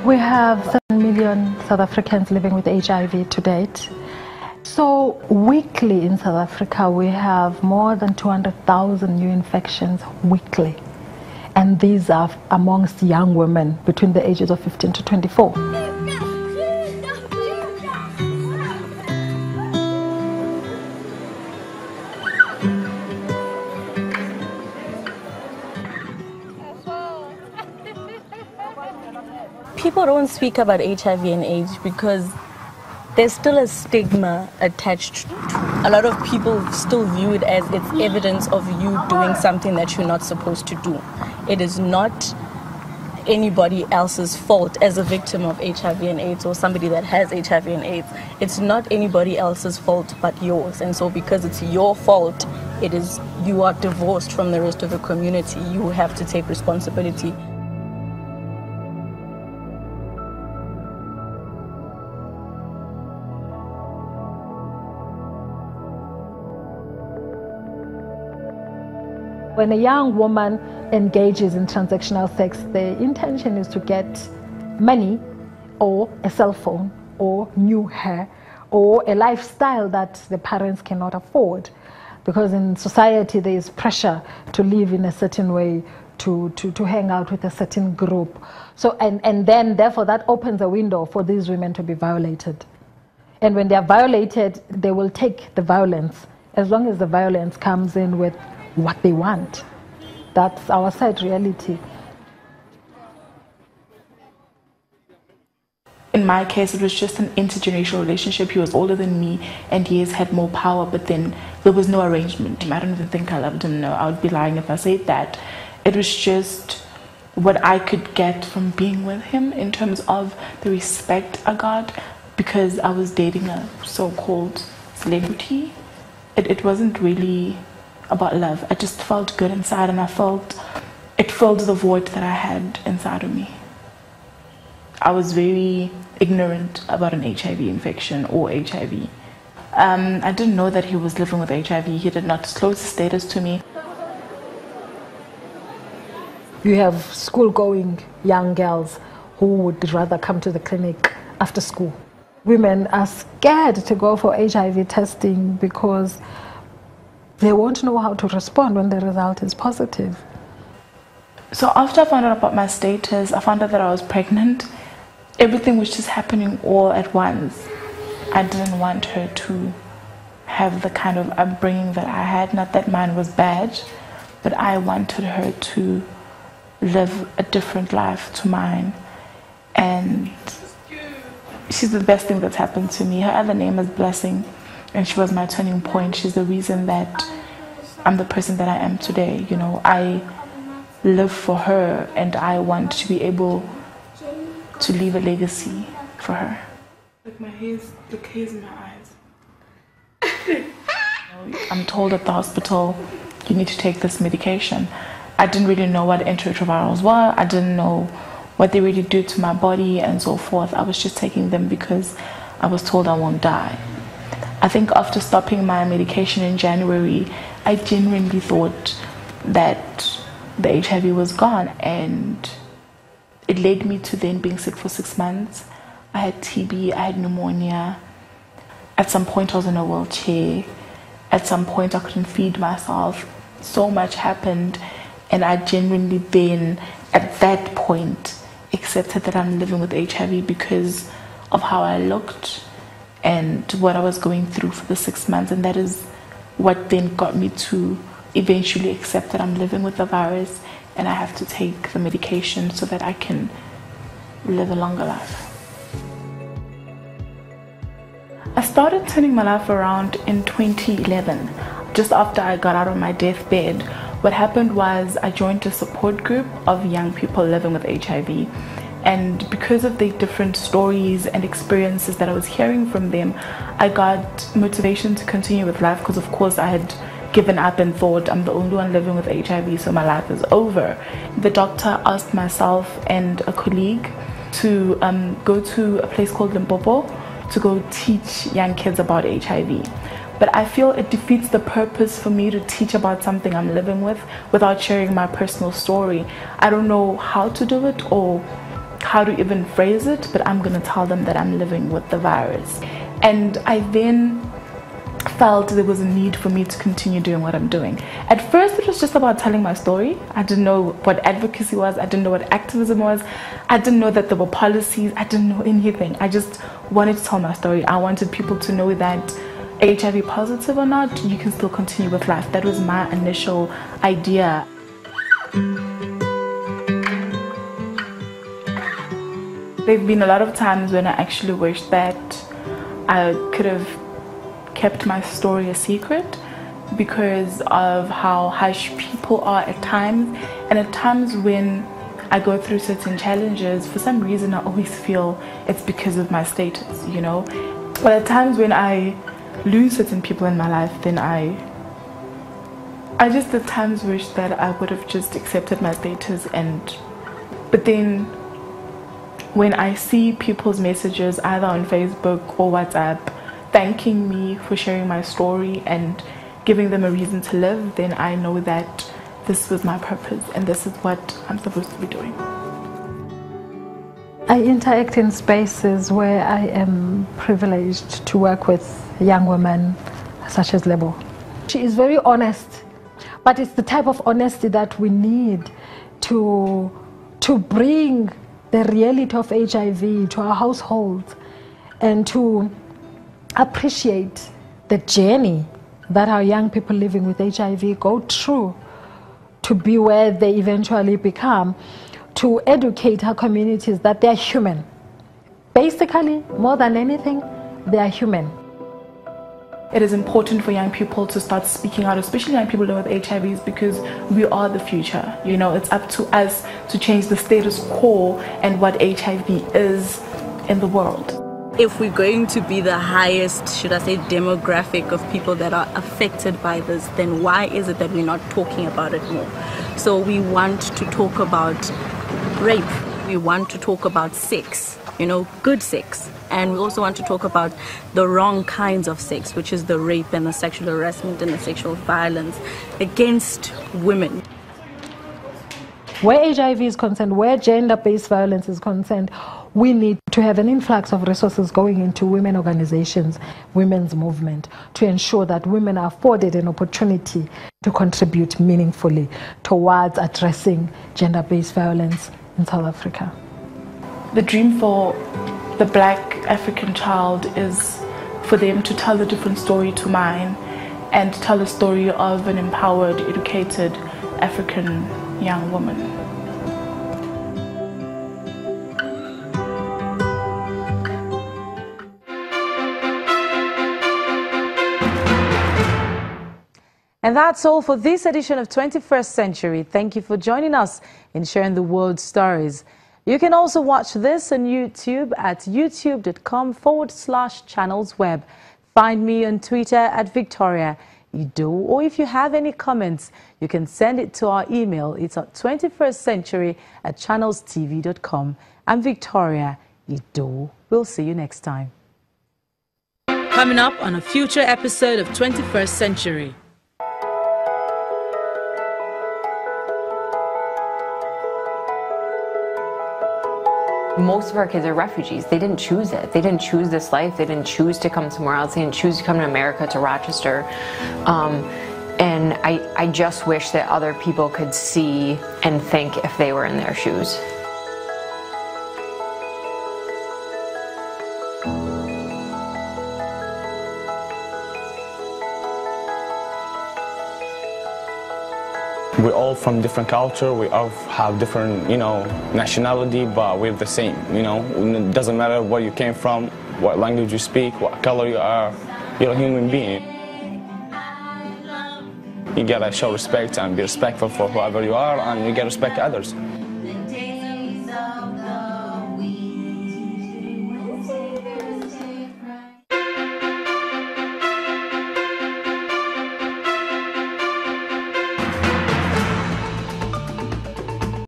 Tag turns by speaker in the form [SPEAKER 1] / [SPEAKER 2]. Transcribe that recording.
[SPEAKER 1] We have 7 million South Africans living with HIV to date. So weekly in South Africa, we have more than 200,000 new infections weekly. And these are amongst young women between the ages of 15 to 24.
[SPEAKER 2] People don't speak about HIV and AIDS because there's still a stigma attached. A lot of people still view it as it's evidence of you doing something that you're not supposed to do. It is not anybody else's fault as a victim of HIV and AIDS or somebody that has HIV and AIDS. It's not anybody else's fault but yours. And so because it's your fault, you are divorced from the rest of the community. You have to take responsibility.
[SPEAKER 1] When a young woman engages in transactional sex, the intention is to get money or a cell phone or new hair or a lifestyle that the parents cannot afford. Because in society there is pressure to live in a certain way, to hang out with a certain group. So and then therefore that opens a window for these women to be violated. And when they are violated, they will take the violence, as long as the violence comes in with what they want. That's our sad reality.
[SPEAKER 3] In my case, it was just an intergenerational relationship. He was older than me and he has had more power, but then there was no arrangement. I don't even think I loved him. No, I would be lying if I said that. It was just what I could get from being with him in terms of the respect I got because I was dating a so-called celebrity. It wasn't really about love. I just felt good inside and I felt it filled the void that I had inside of me. I was very ignorant about an HIV infection or HIV. I didn't know that he was living with HIV. He did not disclose his status to me.
[SPEAKER 1] You have school-going young girls who would rather come to the clinic after school. Women are scared to go for HIV testing because they won't know how to respond when the result is positive.
[SPEAKER 3] So after I found out about my status, I found out that I was pregnant. Everything was just happening all at once. I didn't want her to have the kind of upbringing that I had. Not that mine was bad, but I wanted her to live a different life to mine. And she's the best thing that's happened to me. Her other name is Blessing. And she was my turning point. She's the reason that I'm the person that I am today. You know, I live for her and I want to be able to leave a legacy for her. Look, my hair's in my eyes. I'm told at the hospital, you need to take this medication. I didn't really know what antiretrovirals were. I didn't know what they really do to my body and so forth. I was just taking them because I was told I won't die. I think after stopping my medication in January, I genuinely thought that the HIV was gone, and it led me to then being sick for 6 months. I had TB, I had pneumonia. At some point I was in a wheelchair. At some point I couldn't feed myself. So much happened, and I genuinely then, at that point, accepted that I'm living with HIV because of how I looked and what I was going through for the 6 months. And that is what then got me to eventually accept that I'm living with the virus and I have to take the medication so that I can live a longer life. I started turning my life around in 2011, just after I got out of my deathbed. What happened was I joined a support group of young people living with HIV. And because of the different stories and experiences that I was hearing from them, I got motivation to continue with life, because of course I had given up and thought I'm the only one living with HIV, so my life is over. The doctor asked myself and a colleague to go to a place called Limpopo to go teach young kids about HIV. But I feel it defeats the purpose for me to teach about something I'm living with without sharing my personal story. I don't know how to do it or how to even phrase it, but I'm going to tell them that I'm living with the virus. And I then felt there was a need for me to continue doing what I'm doing. At first, it was just about telling my story. I didn't know what advocacy was. I didn't know what activism was. I didn't know that there were policies. I didn't know anything. I just wanted to tell my story. I wanted people to know that HIV positive or not, you can still continue with life. That was my initial idea. There have been a lot of times when I actually wish that I could have kept my story a secret because of how harsh people are at times, and at times when I go through certain challenges, for some reason I always feel it's because of my status, you know. But at times when I lose certain people in my life, then I just at times wish that I would have just accepted my status. But then when I see people's messages either on Facebook or WhatsApp thanking me for sharing my story and giving them a reason to live, then I know that this was my purpose and this is what I'm supposed to be doing.
[SPEAKER 1] I interact in spaces where I am privileged to work with young women such as Lebo. She is very honest, but it's the type of honesty that we need to bring the reality of HIV to our households and to appreciate the journey that our young people living with HIV go through to be where they eventually become, to educate our communities that they are human. Basically, more than anything, they are human.
[SPEAKER 3] It is important for young people to start speaking out, especially young people living with HIVs, because we are the future. You know, it's up to us to change the status quo and what HIV is in the world.
[SPEAKER 2] If we're going to be the highest, should I say, demographic of people that are affected by this, then why is it that we're not talking about it more? So we want to talk about rape. We want to talk about sex, you know, good sex. And we also want to talk about the wrong kinds of sex, which is the rape and the sexual harassment and the sexual violence against women.
[SPEAKER 1] Where HIV is concerned, where gender-based violence is concerned, we need to have an influx of resources going into women organizations, women's movement, to ensure that women are afforded an opportunity to contribute meaningfully towards addressing gender-based violence in South Africa.
[SPEAKER 3] The dream for the Black African child is for them to tell a different story to mine and tell a story of an empowered, educated African young woman.
[SPEAKER 4] And that's all for this edition of 21st Century. Thank you for joining us in sharing the world's stories. You can also watch this on YouTube at youtube.com/channelsweb. Find me on Twitter at Victoria Ido, or if you have any comments, you can send it to our email. It's at 21stcentury@channelstv.com. I'm Victoria Ido. We'll see you next time. Coming up on a future episode of 21st Century.
[SPEAKER 5] Most of our kids are refugees. They didn't choose it. They didn't choose this life. They didn't choose to come somewhere else. They didn't choose to come to America, to Rochester. And I just wish that other people could see and think if they were in their shoes.
[SPEAKER 6] We're all from different culture, we all have different, nationality, but we're the same, It doesn't matter where you came from, what language you speak, what color you are, you're a human being. You gotta show respect and be respectful for whoever you are, and you gotta respect others.